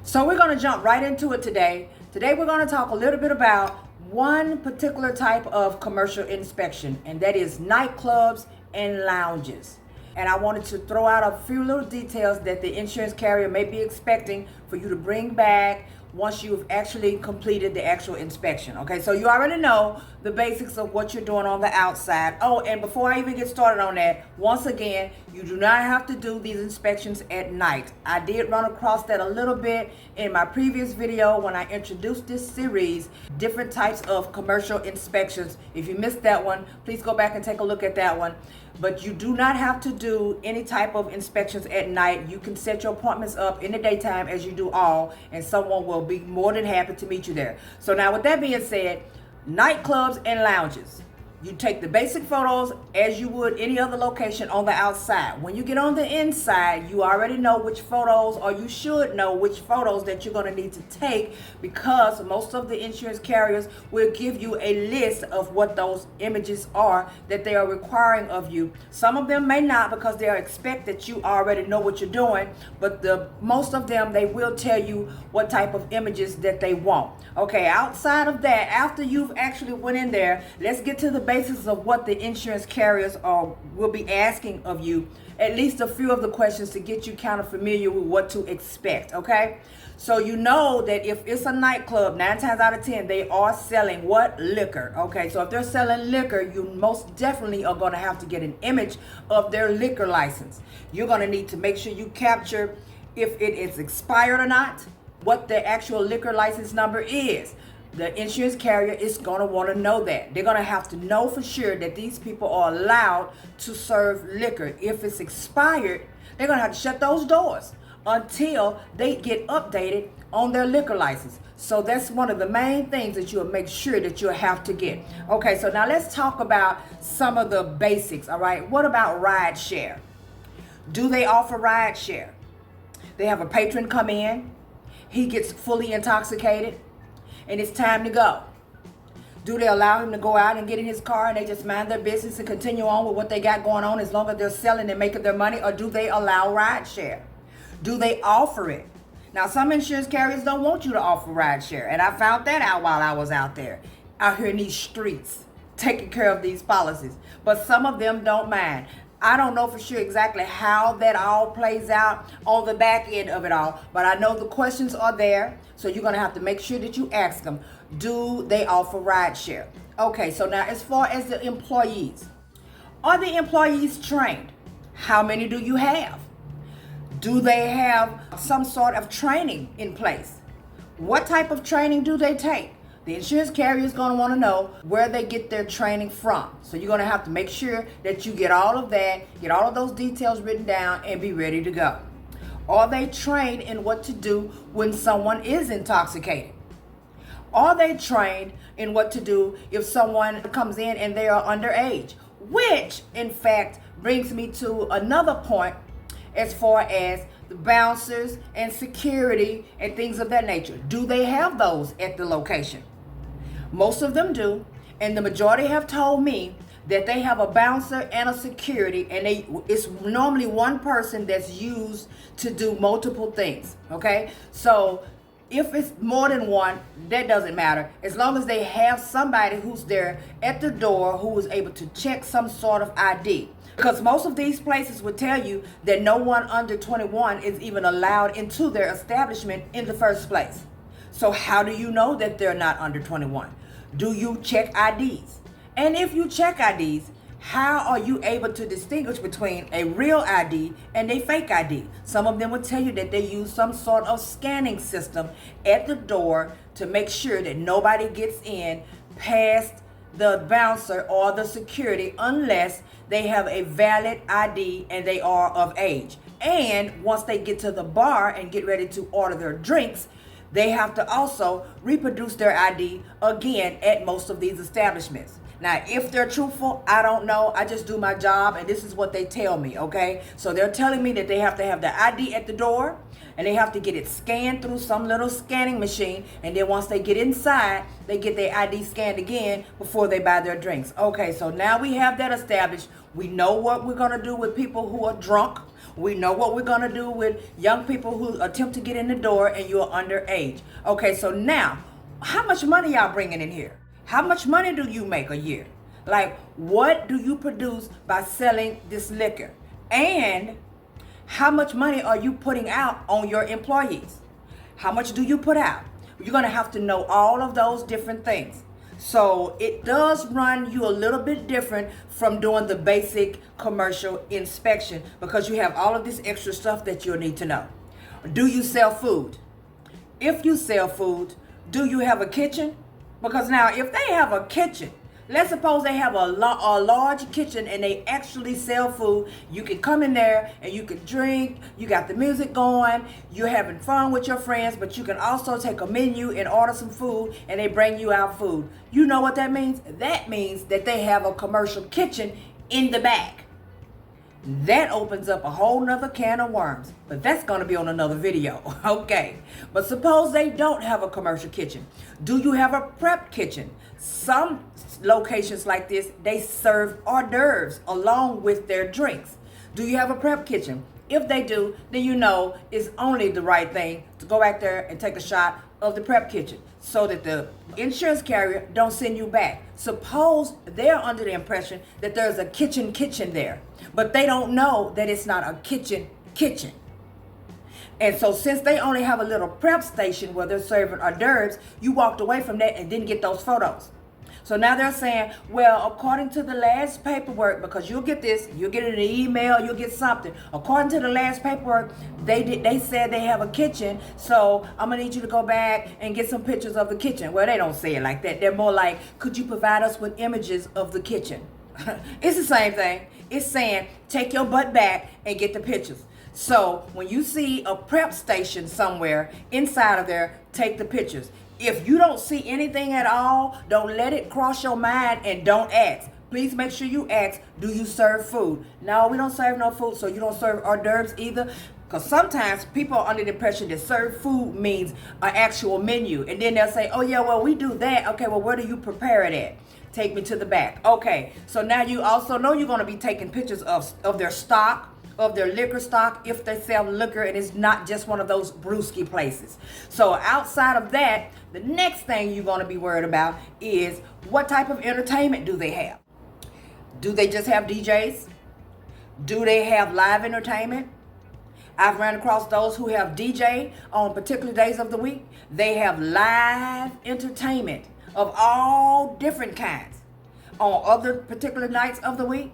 So we're going to jump right into it today. Today we're going to talk a little bit about one particular type of commercial inspection, and that is nightclubs and lounges. And I wanted to throw out a few little details that the insurance carrier may be expecting for you to bring back once you've actually completed the actual inspection. Okay, so you already know the basics of what you're doing on the outside. Oh, and before I even get started on that, once again, you do not have to do these inspections at night. I did run across that a little bit in my previous video when I introduced this series, different types of commercial inspections. If you missed that one, please go back and take a look at that one. But you do not have to do any type of inspections at night. You can set your appointments up in the daytime as you do all, and someone will be more than happy to meet you there. So now with that being said, nightclubs and lounges. You take the basic photos as you would any other location on the outside. When you get on the inside, you already know which photos, or you should know which photos that you're going to need to take, because most of the insurance carriers will give you a list of what those images are that they are requiring of you. Some of them may not, because they expect that you already know what you're doing, but most of them, they will tell you what type of images that they want. Okay, outside of that, after you've actually went in there, let's get to the basis of what the insurance carriers will be asking of you, at least a few of the questions to get you kind of familiar with what to expect. Okay, so you know that if it's a nightclub, 9 times out of 10 they are selling what? Liquor. Okay, so if they're selling liquor, you most definitely are going to have to get an image of their liquor license. You're going to need to make sure you capture if it is expired or not, what the actual liquor license number is. The insurance carrier is going to want to know that. They're going to have to know for sure that these people are allowed to serve liquor. If it's expired, they're going to have to shut those doors until they get updated on their liquor license. So that's one of the main things that you'll make sure that you'll have to get. Okay, so now let's talk about some of the basics, all right? What about ride share? Do they offer ride share? They have a patron come in. He gets fully intoxicated, and it's time to go. Do they allow him to go out and get in his car and they just mind their business and continue on with what they got going on as long as they're selling and making their money? Or do they allow ride share? Do they offer it? Now, some insurance carriers don't want you to offer ride share, and I found that out while I was out there, out here in these streets, taking care of these policies. But some of them don't mind. I don't know for sure exactly how that all plays out on the back end of it all, but I know the questions are there, so you're going to have to make sure that you ask them, do they offer ride share? Okay, so now as far as the employees, are the employees trained? How many do you have? Do they have some sort of training in place? What type of training do they take? The insurance carrier is going to want to know where they get their training from. So you're going to have to make sure that you get all of that, get all of those details written down, and be ready to go. Are they trained in what to do when someone is intoxicated? Are they trained in what to do if someone comes in and they are underage? Which, in fact, brings me to another point as far as the bouncers and security and things of that nature. Do they have those at the location? Most of them do, and the majority have told me that they have a bouncer and a security, and it's normally one person that's used to do multiple things. Okay, so if it's more than one, that doesn't matter, as long as they have somebody who's there at the door who is able to check some sort of ID. Because most of these places would tell you that no one under 21 is even allowed into their establishment in the first place. So how do you know that they're not under 21? Do you check IDs? And if you check IDs, how are you able to distinguish between a real ID and a fake ID? Some of them will tell you that they use some sort of scanning system at the door to make sure that nobody gets in past the bouncer or the security unless they have a valid ID and they are of age. And once they get to the bar and get ready to order their drinks, they have to also reproduce their ID again at most of these establishments. Now, if they're truthful, I don't know. I just do my job, and this is what they tell me, okay? So they're telling me that they have to have the ID at the door, and they have to get it scanned through some little scanning machine, and then once they get inside, they get their ID scanned again before they buy their drinks. Okay, so now we have that established. We know what we're going to do with people who are drunk. We know what we're going to do with young people who attempt to get in the door and you're underage. Okay, so now, how much money y'all bringing in here? How much money do you make a year? Like, what do you produce by selling this liquor? And how much money are you putting out on your employees? How much do you put out? You're going to have to know all of those different things. So it does run you a little bit different from doing the basic commercial inspection because you have all of this extra stuff that you'll need to know. Do you sell food? If you sell food, do you have a kitchen? Because now if they have a kitchen, let's suppose they have a large kitchen and they actually sell food. You can come in there and you can drink. You got the music going. You're having fun with your friends, but you can also take a menu and order some food and they bring you out food. You know what that means? That means that they have a commercial kitchen in the back. That opens up a whole nother can of worms, but that's going to be on another video. Okay, but suppose they don't have a commercial kitchen. Do you have a prep kitchen? Some locations like this, they serve hors d'oeuvres along with their drinks. Do you have a prep kitchen? If they do, then you know it's only the right thing to go back there and take a shot of the prep kitchen so that the insurance carrier don't send you back. Suppose they're under the impression that there's a kitchen there, but they don't know that it's not a kitchen. And so since they only have a little prep station where they're serving hors d'oeuvres, you walked away from that and didn't get those photos. So now they're saying, well, according to the last paperwork, because you'll get this, you'll get an email, you'll get something. According to the last paperwork, they said they have a kitchen, so I'm gonna need you to go back and get some pictures of the kitchen. Well, they don't say it like that. They're more like, could you provide us with images of the kitchen? It's the same thing. It's saying, take your butt back and get the pictures. So when you see a prep station somewhere inside of there, take the pictures. If you don't see anything at all, don't let it cross your mind and don't ask. Please make sure you ask, do you serve food? No, we don't serve no food, so you don't serve hors d'oeuvres either. Because sometimes people are under the impression that serve food means an actual menu. And then they'll say, oh yeah, well we do that. Okay, well where do you prepare it at? Take me to the back. Okay, so now you also know you're going to be taking pictures of their stock, of their liquor stock, if they sell liquor and it's not just one of those brewski places. So outside of that, the next thing you're going to be worried about is what type of entertainment do they have? Do they just have DJs? Do they have live entertainment? I've ran across those who have DJ on particular days of the week. They have live entertainment of all different kinds on other particular nights of the week.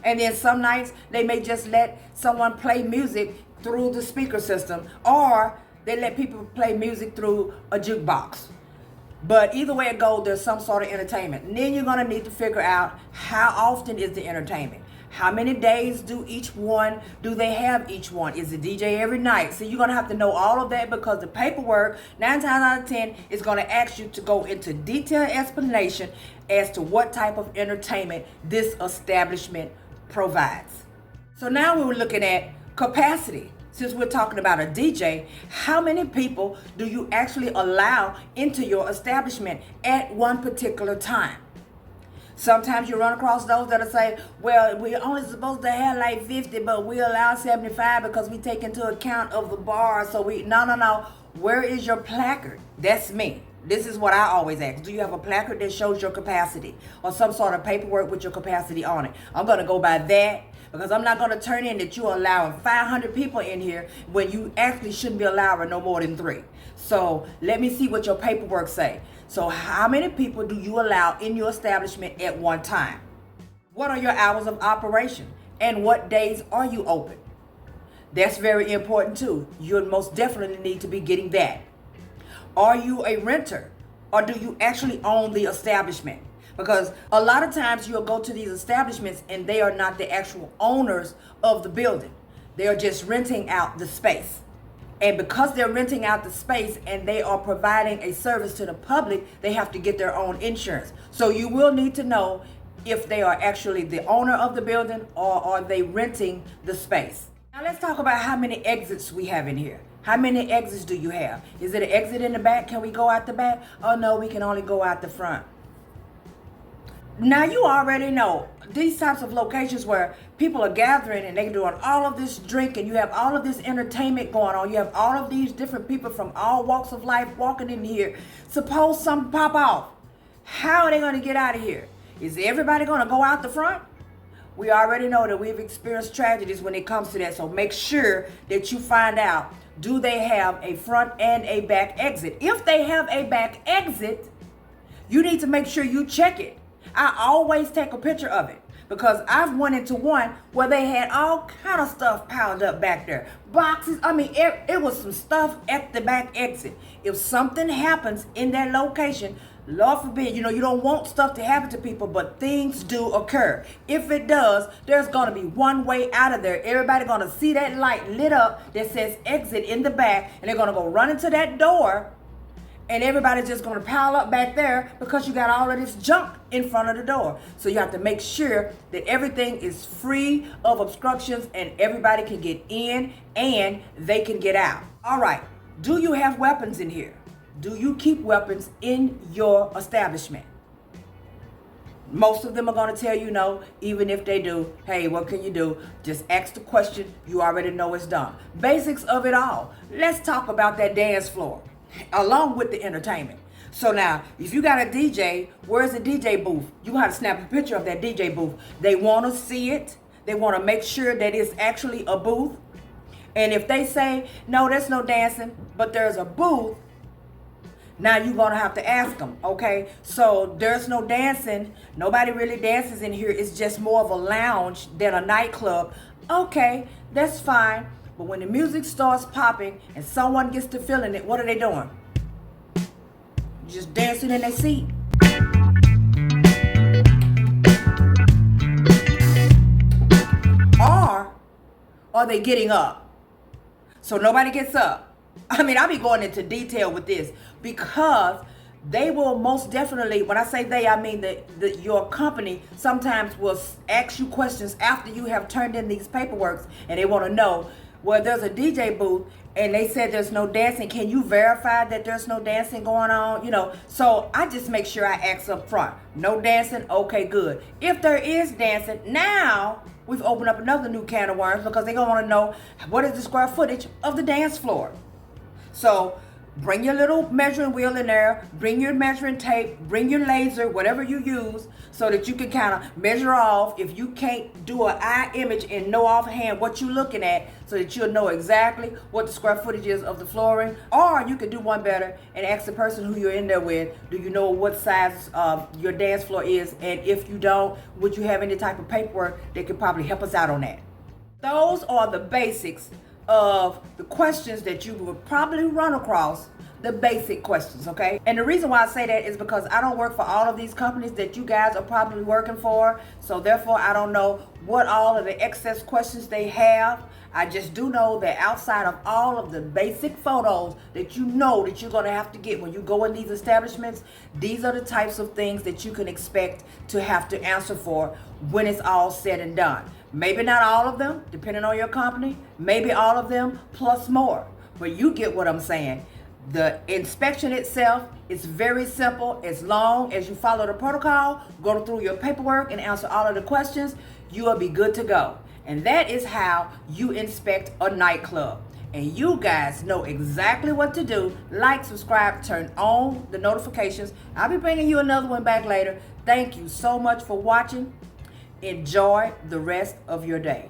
And then some nights they may just let someone play music through the speaker system, or they let people play music through a jukebox. But either way it goes, there's some sort of entertainment. And then you're going to need to figure out how often is the entertainment. How many days do they have each one? Is it DJ every night? So you're going to have to know all of that because the paperwork, 9 times out of 10, is going to ask you to go into detailed explanation as to what type of entertainment this establishment provides. So now we're looking at capacity. Since we're talking about a DJ, how many people do you actually allow into your establishment at one particular time? Sometimes you run across those that'll say, well, we're only supposed to have like 50, but we allow 75 because we take into account of the bar. So no. Where is your placard? That's me. This is what I always ask. Do you have a placard that shows your capacity or some sort of paperwork with your capacity on it? I'm going to go by that because I'm not going to turn in that you're allowing 500 people in here when you actually shouldn't be allowing no more than 3. So let me see what your paperwork say. So how many people do you allow in your establishment at one time? What are your hours of operation? And what days are you open? That's very important too. You most definitely need to be getting that. Are you a renter or do you actually own the establishment? Because a lot of times you'll go to these establishments and they are not the actual owners of the building. They are just renting out the space. And because they're renting out the space and they are providing a service to the public, they have to get their own insurance. So you will need to know if they are actually the owner of the building or are they renting the space. Now let's talk about how many exits we have in here. How many exits do you have? Is it an exit in the back? Can we go out the back? Oh no, we can only go out the front. Now you already know these types of locations where people are gathering and they're doing all of this drinking. You have all of this entertainment going on. You have all of these different people from all walks of life walking in here. Suppose something pop off. How are they going to get out of here? Is everybody going to go out the front? We already know that we've experienced tragedies when it comes to that. So make sure that you find out, do they have a front and a back exit? If they have a back exit, you need to make sure you check it. I always take a picture of it because I've went into one where they had all kind of stuff piled up back there. Boxes, I mean, it was some stuff at the back exit. If something happens in that location, Lord forbid, you don't want stuff to happen to people, but things do occur. If it does, there's going to be one way out of there. Everybody going to see that light lit up that says exit in the back, and they're going to go run into that door. And everybody's just going to pile up back there because you got all of this junk in front of the door. So you have to make sure that everything is free of obstructions and everybody can get in and they can get out. All right. Do you have weapons in here? Do you keep weapons in your establishment? Most of them are going to tell you no. Even if they do, hey, what can you do? Just ask the question. You already know it's done. Basics of it all. Let's talk about that dance floor along with the entertainment. So now, if you got a DJ, where's the DJ booth? You got to snap a picture of that DJ booth. They want to see it. They want to make sure that it's actually a booth. And if they say, no, there's no dancing, but there's a booth, now you're going to have to ask them, okay? So there's no dancing. Nobody really dances in here. It's just more of a lounge than a nightclub. Okay, that's fine. But when the music starts popping and someone gets to feeling it, what are they doing? Just dancing in their seat. Or are they getting up? So nobody gets up. I mean, I'll be going into detail with this because they will most definitely, when I say they, I mean that your company sometimes will ask you questions after you have turned in these paperworks and they want to know, well, there's a DJ booth and they said there's no dancing. Can you verify that there's no dancing going on? So I just make sure I ask up front. No dancing? Okay, good. If there is dancing, now we've opened up another new can of worms because they're going to want to know what is the square footage of the dance floor. So bring your little measuring wheel in there, bring your measuring tape, bring your laser, whatever you use, so that you can kind of measure off if you can't do an eye image and know offhand what you're looking at, so that you'll know exactly what the square footage is of the flooring. Or you could do one better and ask the person who you're in there with, do you know what size your dance floor is? And if you don't, would you have any type of paperwork that could probably help us out on that? Those are the basics of the questions that you would probably run across, the basic questions, okay? And the reason why I say that is because I don't work for all of these companies that you guys are probably working for, so therefore I don't know what all of the excess questions they have. I just do know that outside of all of the basic photos that you know that you're going to have to get when you go in these establishments, these are the types of things that you can expect to have to answer for when it's all said and done. Maybe not all of them, depending on your company. Maybe all of them plus more. But you get what I'm saying. The inspection itself is very simple. As long as you follow the protocol, go through your paperwork and answer all of the questions, you will be good to go. And that is how you inspect a nightclub. And you guys know exactly what to do. Like, subscribe, turn on the notifications. I'll be bringing you another one back later. Thank you so much for watching. Enjoy the rest of your day.